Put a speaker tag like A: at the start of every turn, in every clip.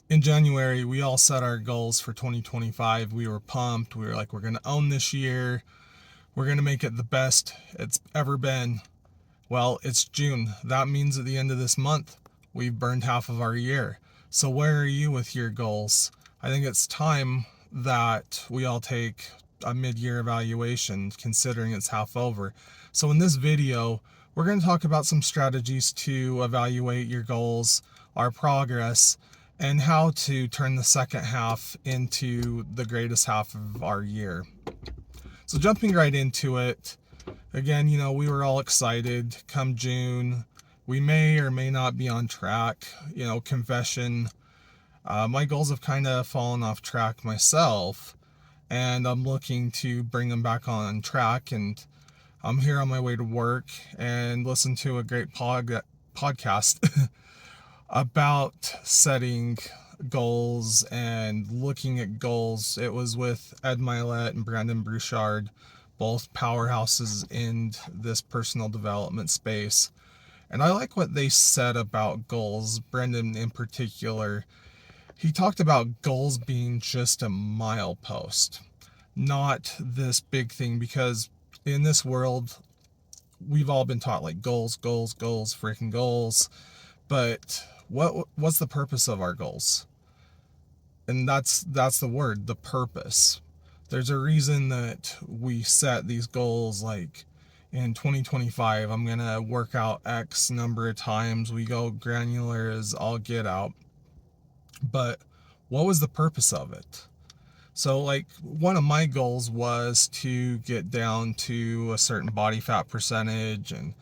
A: In January, we all set our goals for 2025. We were pumped. We were like, we're going to own this year. We're going to make it the best it's ever been. Well, it's June. That means at the end of this month, we've burned half of our year. So, where are you with your goals? I think it's time that we all take a mid year evaluation, considering it's half over. So, in this video, we're going to talk about some strategies to evaluate your goals, our progress, and how to turn the second half into the greatest half of our year. So, jumping right into it, again, we were all excited come June. We may or may not be on track. Confession, my goals have kind of fallen off track myself, and I'm looking to bring them back on track. And I'm here on my way to work and listen to a great podcast about setting goals and looking at goals. It was with Ed Milet and Brandon Bouchard, both powerhouses in this personal development space. And I like what they said about goals. Brendan in particular, he talked about goals being just a milepost, not this big thing, because in this world, we've all been taught like goals, goals, goals, freaking goals. But what's the purpose of our goals? And that's the word, the purpose. There's a reason that we set these goals, like in 2025, I'm going to work out X number of times. We go granular as all get out. But what was the purpose of it? So, like, one of my goals was to get down to a certain body fat percentage and,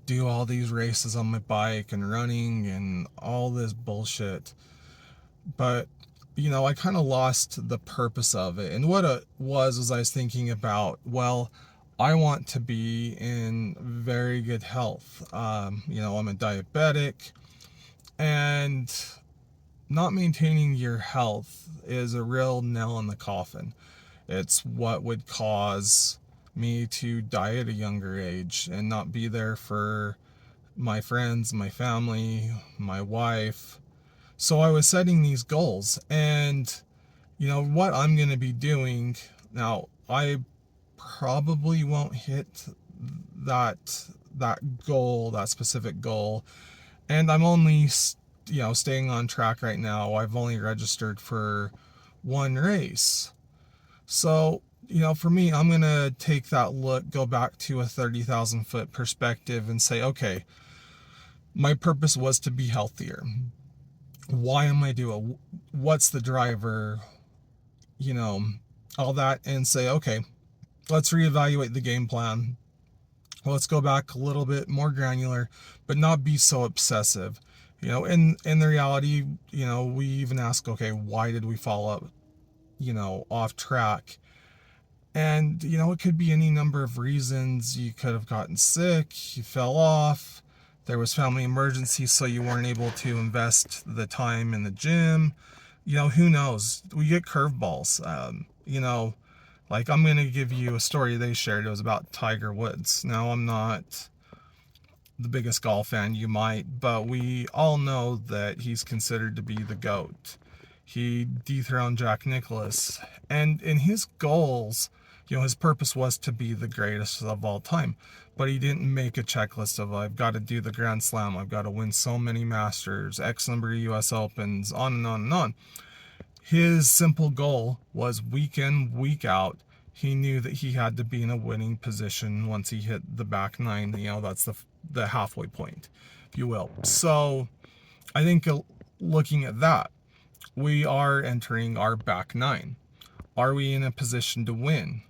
A: do all these races on my bike and running and all this bullshit. But, I kind of lost the purpose of it. And what it was I was thinking about, well, I want to be in very good health. I'm a diabetic, and not maintaining your health is a real nail in the coffin. It's what would cause me to die at a younger age and not be there for my friends, my family, my wife. So I was setting these goals, and what I'm going to be doing now, I probably won't hit that goal, that specific goal. And I'm only staying on track right now. I've only registered for one race. So, for me, I'm going to take that look, go back to a 30,000 foot perspective and say, okay, my purpose was to be healthier. Why am I doing? What's the driver? All that, and say, okay, let's reevaluate the game plan. Let's go back a little bit more granular, but not be so obsessive. In the reality, we even ask, okay, why did we fall up, off track? And, it could be any number of reasons. You could have gotten sick, you fell off, there was family emergency, so you weren't able to invest the time in the gym. Who knows? We get curveballs. Like, I'm going to give you a story they shared. It was about Tiger Woods. Now, I'm not the biggest golf fan, you might, but we all know that he's considered to be the GOAT. He dethroned Jack Nicklaus. And in his goals, his purpose was to be the greatest of all time. But he didn't make a checklist of, I've got to do the Grand Slam, I've got to win so many Masters, X number of US Opens, on and on and on. His simple goal was week in, week out. He knew that he had to be in a winning position once he hit the back nine. That's the halfway point, if you will. So I think looking at that, we are entering our back nine. Are we in a position to win?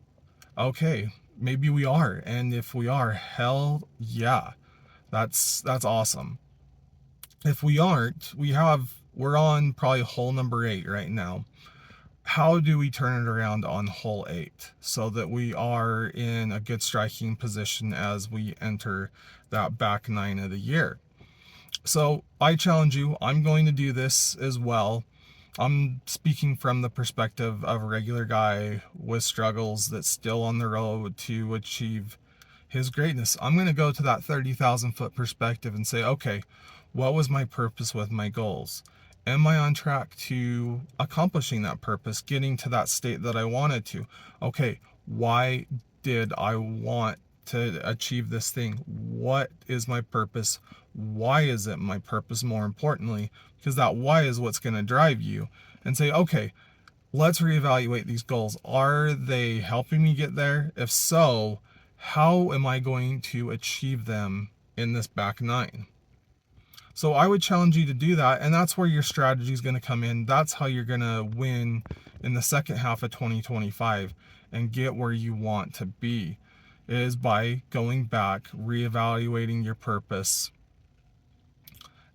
A: Okay, maybe we are. And if we are, hell yeah, that's awesome. If we aren't, we're on probably hole number 8 right now. How do we turn it around on hole 8 so that we are in a good striking position as we enter that back 9 of the year? So I challenge you, I'm going to do this as well. I'm speaking from the perspective of a regular guy with struggles that's still on the road to achieve his greatness. I'm going to go to that 30,000 foot perspective and say, okay, what was my purpose with my goals? Am I on track to accomplishing that purpose, getting to that state that I wanted to? Okay, why did I want to achieve this thing? What is my purpose? Why is it my purpose, more importantly? Because that why is what's going to drive you. And say, okay, let's reevaluate these goals. Are they helping me get there? If so, how am I going to achieve them in this back nine? So I would challenge you to do that, and that's where your strategy is going to come in. That's how you're going to win in the second half of 2025 and get where you want to be, is by going back, reevaluating your purpose,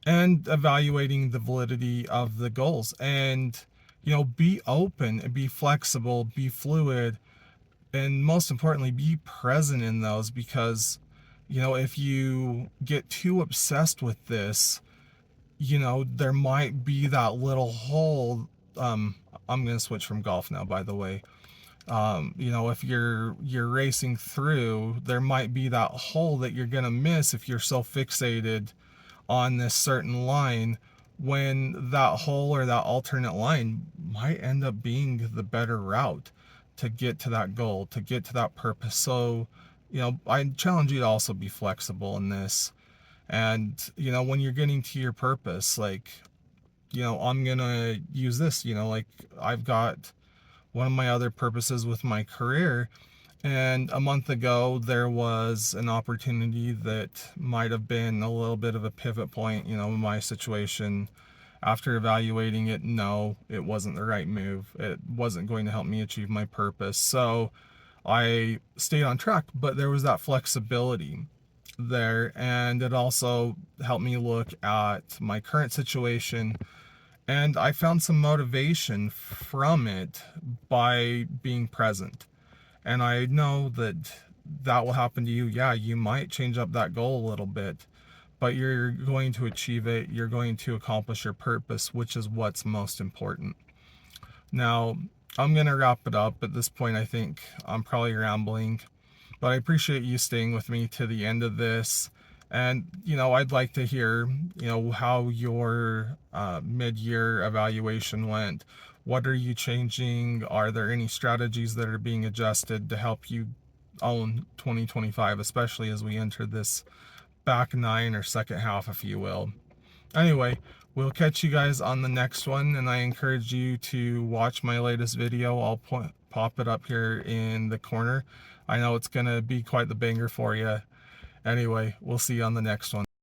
A: and evaluating the validity of the goals. And, be open, be flexible, be fluid, and most importantly, be present in those, because, if you get too obsessed with this, there might be that little hole. I'm going to switch from golf now, by the way. If you're racing through, there might be that hole that you're going to miss if you're so fixated on this certain line, when that hole or that alternate line might end up being the better route to get to that goal, to get to that purpose. So, I challenge you to also be flexible in this. And, when you're getting to your purpose, like, I'm going to use this, like I've got one of my other purposes with my career. And a month ago, there was an opportunity that might have been a little bit of a pivot point, in my situation. After evaluating it, no, it wasn't the right move. It wasn't going to help me achieve my purpose. So I stayed on track, but there was that flexibility there. And it also helped me look at my current situation. And I found some motivation from it by being present. And I know that that will happen to you. Yeah, you might change up that goal a little bit, but you're going to achieve it. You're going to accomplish your purpose, which is what's most important. Now, I'm going to wrap it up. At this point, I think I'm probably rambling, but I appreciate you staying with me to the end of this. And, I'd like to hear, how your mid-year evaluation went. What are you changing? Are there any strategies that are being adjusted to help you own 2025, especially as we enter this back nine, or second half, if you will? Anyway, we'll catch you guys on the next one, and I encourage you to watch my latest video. I'll pop it up here in the corner. I know it's going to be quite the banger for you. Anyway, we'll see you on the next one.